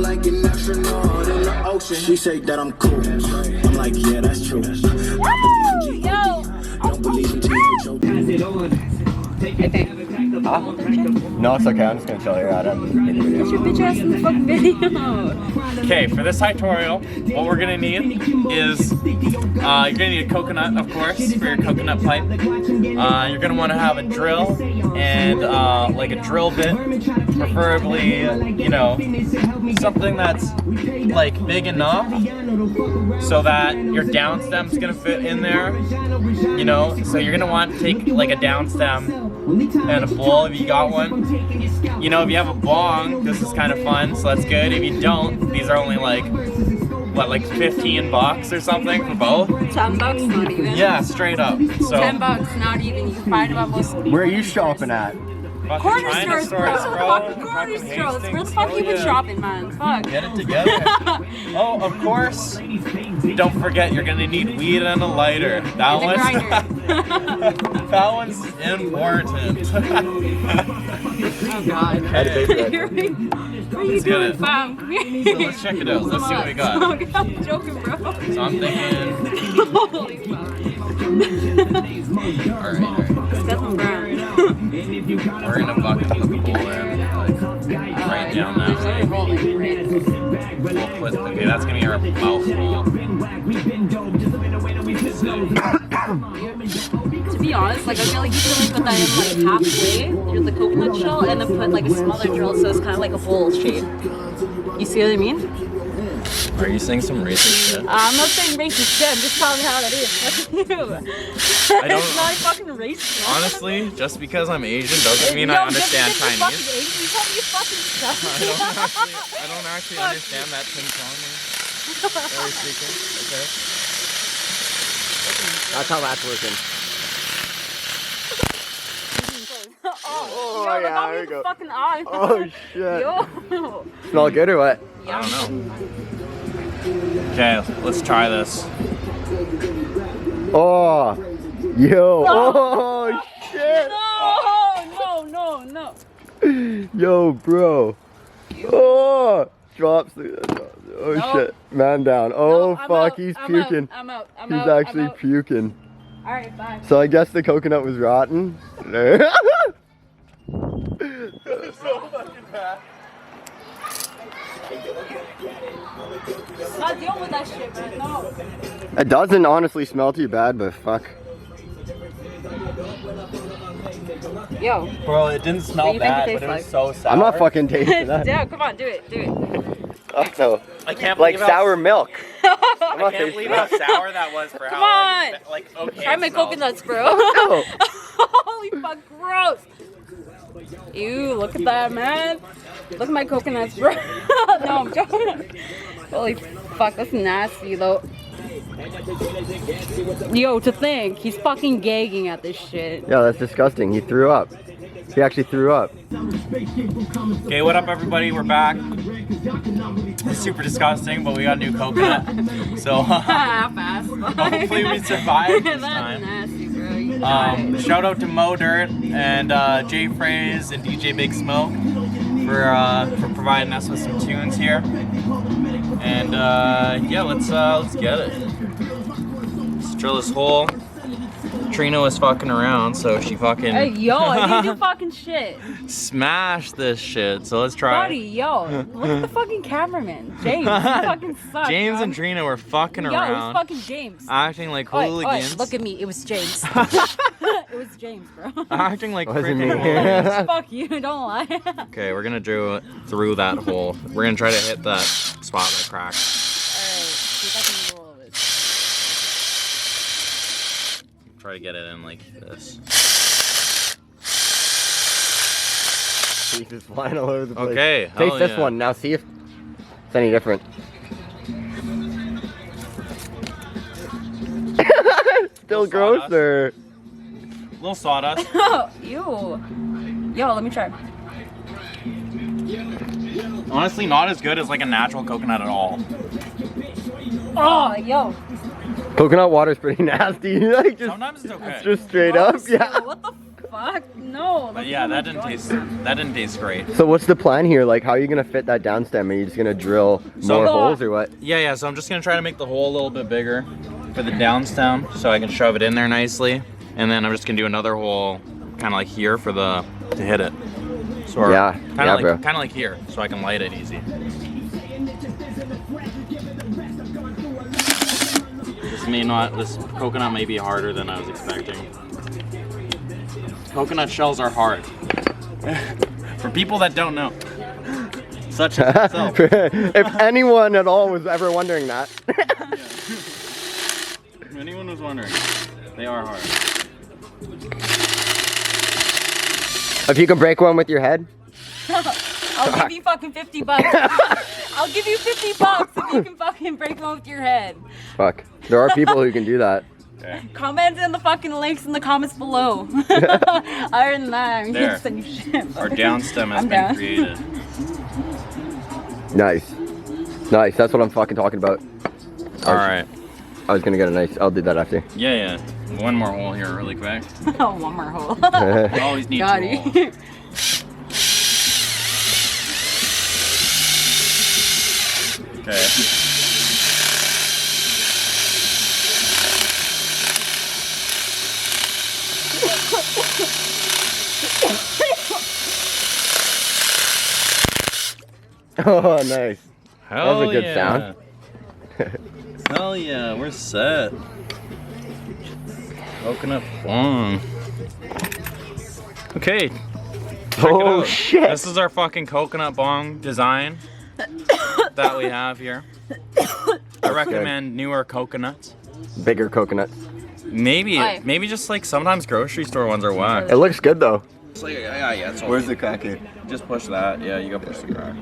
like an astronaut in the ocean. She say that I'm cool. I'm like, yeah, that's true. Don't believe in No, it's okay. I'm just gonna chill here out. Get your bitch ass in the fucking video. Okay, for this Hightorial, what we're gonna need is you're gonna need a coconut, of course, for your coconut pipe. You're gonna want to have a drill and like a drill bit, preferably, you know, something that's like big enough so that your down stem's gonna fit in there. You know, so you're gonna want to take like a down stem and a bowl if you got one. You know, if you have a bong, this is kind of fun, so that's good. If you don't, these are only like, what, like 15 bucks or something for both? 10 bucks, not even. Yeah, straight up. So 10 bucks, not even. You can find them at most. Where are you shopping at? Corner stores, bro. Fucking corner stores. Where the fuck you been shopping, man? Fuck. Get it together. Oh, of course. Don't forget, you're gonna need weed and a lighter. That one's important. Oh God. Where are you doing, fam? Come here. So let's check it out. Let's see what we got. I'm joking, bro. So I'm thinking. Holy fuck. Alright. Stephen Brown. We're gonna bucket the bowl in, like, right down that way. We'll put, okay, that's gonna be our mouthful. To be honest, like I feel like you could put that in like halfway through the coconut shell and then put like a smaller drill so it's kind of like a bowl shape. You see what I mean? Are you saying some racist shit? I'm not saying racist shit, I'm just telling you how that is. Fuck you. I don't, it's not fucking racist. Man. Honestly, just because I'm Asian doesn't mean I understand Chinese. Fucking Asian, you told me you fucking stuff. I don't actually understand that ping pong very speaking. Okay. That's how that's working. Oh yeah, there you go. Fucking eye. Oh shit. Yo. Smell good or what? I don't know. Okay, let's try this. Oh, yo. Oh shit. No. Yo, bro. Oh, drops the. Oh shit, man down. Oh fuck, he's puking. I'm out. He's actually puking. Alright, bye. So I guess the coconut was rotten. This is so fucking bad. Not dealing with that shit, man. No. It doesn't honestly smell too bad, but fuck. Yo. Bro, it didn't smell bad, but it was so sour. I'm not fucking tasting that. Yeah, come on, do it. Oh no. I can't like believe sour milk. I can't believe how sour that was for Come how on. like okay. Try my coconuts, bro. No. Holy fuck, gross. Ew, look at that, man. Look at my coconuts, bro. No, I'm joking. Holy fuck, that's nasty, though. Yo, to think, he's fucking gagging at this shit. Yeah, that's disgusting. He threw up. He actually threw up. Okay, what up everybody? We're back. It's super disgusting, but we got a new coconut. So hopefully we survive this time. That's nasty, bro. Shout out to Mo Dirt and Jay Fraze and DJ Big Smoke for providing us with some tunes here. And yeah, let's get it. Let's drill this hole. Trina was fucking around, so she fucking. Hey, yo, I didn't do fucking shit. Smash this shit. So let's try. Buddy, yo, look at the fucking cameraman, James. He fucking sucks. James bro. and Trina were fucking Yo, around. it was fucking James. Acting like hooligans. Look at me, it was James. It was James, bro. Acting like Wasn't freaking me. hooligans. Fuck you, don't lie. Okay, we're gonna drill through that hole. We're gonna try to hit that spot that cracked. Alright, see if I can roll this. Try to get it in like this. He's just flying all over the place. Okay, Taste this yeah. one. Now see if it's any different. Still gross sawdust. or? Little sawdust. Oh, ew. Yo, let me try. Honestly, not as good as like a natural coconut at all. Oh, yo. Coconut water's pretty nasty. Like just, Sometimes it's okay. just straight up. Gross. Yeah. What the fuck? no. But yeah, that didn't taste great. So what's the plan here? Like, how are you gonna fit that down stem? Are you just gonna drill more holes or what? Yeah, so I'm just gonna try to make the hole a little bit bigger for the down stem so I can shove it in there nicely. And then I'm just gonna do another hole kind of like here for to hit it. So yeah, kind of like here, so I can light it easy. This coconut may be harder than I was expecting. Coconut shells are hard. For people that don't know. Such as myself. If anyone at all was ever wondering that. If anyone was wondering, they are hard. If you can break one with your head. I'll give you fucking $50. I'll give you $50 if you can fucking break one with your head. Fuck. There are people who can do that. Okay. Comment in the fucking links in the comments below. Other than that, I'm gonna send you shit. Our down stem has been created. Nice. Nice. That's what I'm fucking talking about. Alright. I was gonna get a nice. I'll do that after. Yeah. One more hole here really quick. One more hole. We always need 2 holes. Okay. Oh, nice. Hell that was a good yeah. sound. Hell yeah, we're set. Coconut bong. Okay. Check it out. Shit. This is our fucking coconut bong design that we have here. I recommend newer coconuts. Bigger coconuts. Maybe just like sometimes grocery store ones are whack. It looks good though. Yeah, it's all Where's the crack here? Just push that. Yeah, you gotta push the crack.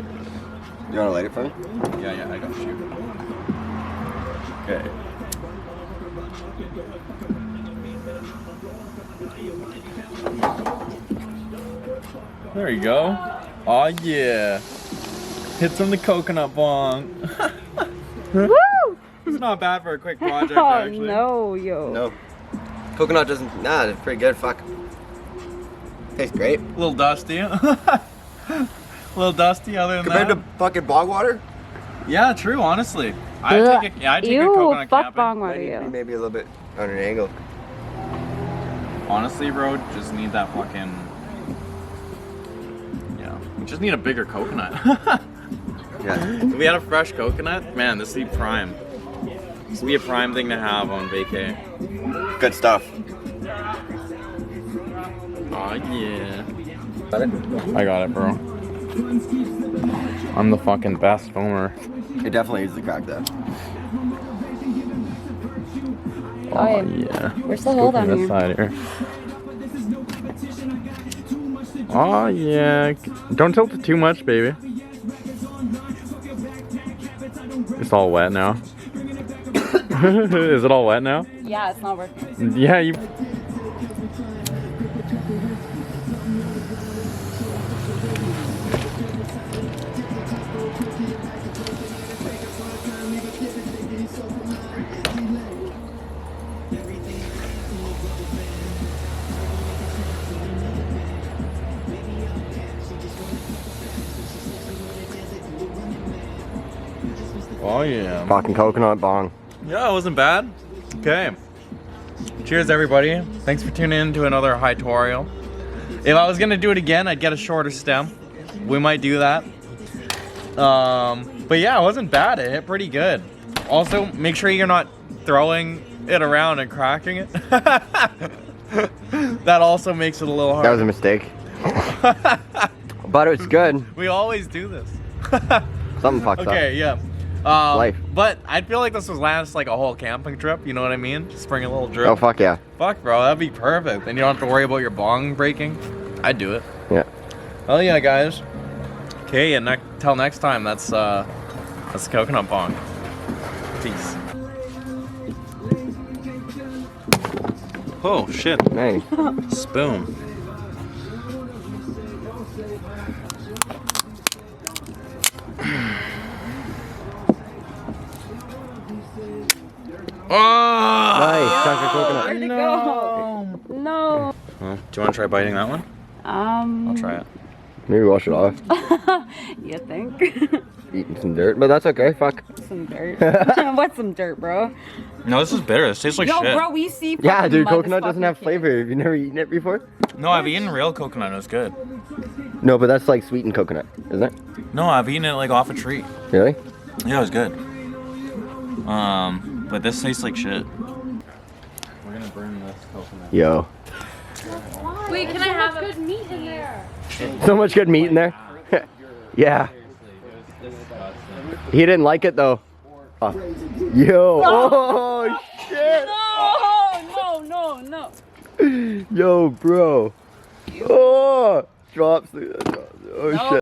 You wanna light it for me? Yeah, I got you. Okay. There you go. Oh yeah. Hits from the coconut bong. Woo! It's not bad for a quick project, Oh actually. no, yo. No. Coconut doesn't. Nah, it's pretty good. Fuck. Tastes great. A little dusty. A little dusty other than Compared that. to fucking bog water? Yeah, true, honestly. I take a coconut fuck camping. bong water, yo. Maybe a little bit on an angle. Honestly, bro, just need that fucking... Yeah, we just need a bigger coconut. Yeah. If we had a fresh coconut, man, this would be prime. This would be a prime thing to have on vacay. Good stuff. Oh yeah. I got it, bro. I'm the fucking best foamer. It definitely is the crack though. Oh yeah. Where's the hole down This here? side here. Oh yeah. Don't tilt it too much, baby. It's all wet now. Is it all wet now? Yeah, it's not working. Yeah, you. Oh yeah. Fucking coconut bong. Yeah, it wasn't bad. Okay. Cheers, everybody. Thanks for tuning in to another Hightorial. If I was gonna do it again, I'd get a shorter stem. We might do that. But yeah, it wasn't bad. It hit pretty good. Also, make sure you're not throwing it around and cracking it. That also makes it a little hard. That was a mistake. But it's good. We always do this. Something fucked up. Okay, yeah. Life. But I feel like this was last like a whole camping trip, you know what I mean? Just bring a little drip. Oh fuck yeah. Fuck, bro, that'd be perfect. Then you don't have to worry about your bong breaking. I'd do it. Yeah. Hell yeah, guys. Okay, and till next time, that's coconut bong. Peace. Oh shit. Nice. Spoon. Oh! Nice. Chocolate coconut. Where'd it go? No. Well, do you want to try biting that one? I'll try it. Maybe wash it off. You think? Eating some dirt, but that's okay. Fuck. Some dirt. What's some dirt, bro? No, this is bitter. This tastes like Yo, shit. bro, we see. Yeah, dude, fucking coconut doesn't have flavor. Have you never eaten it before? No, I've eaten real coconut. It's good. No, but that's like sweetened coconut, isn't it? No, I've eaten it like off a tree. Really? Yeah, it was good. But this tastes like shit. We're gonna burn this coconut. Yo. Wait, can I have good meat in there? So much good meat in there. Yeah. He didn't like it though. Yo. Oh shit. No, no. Yo, bro. Oh, drops. Oh shit.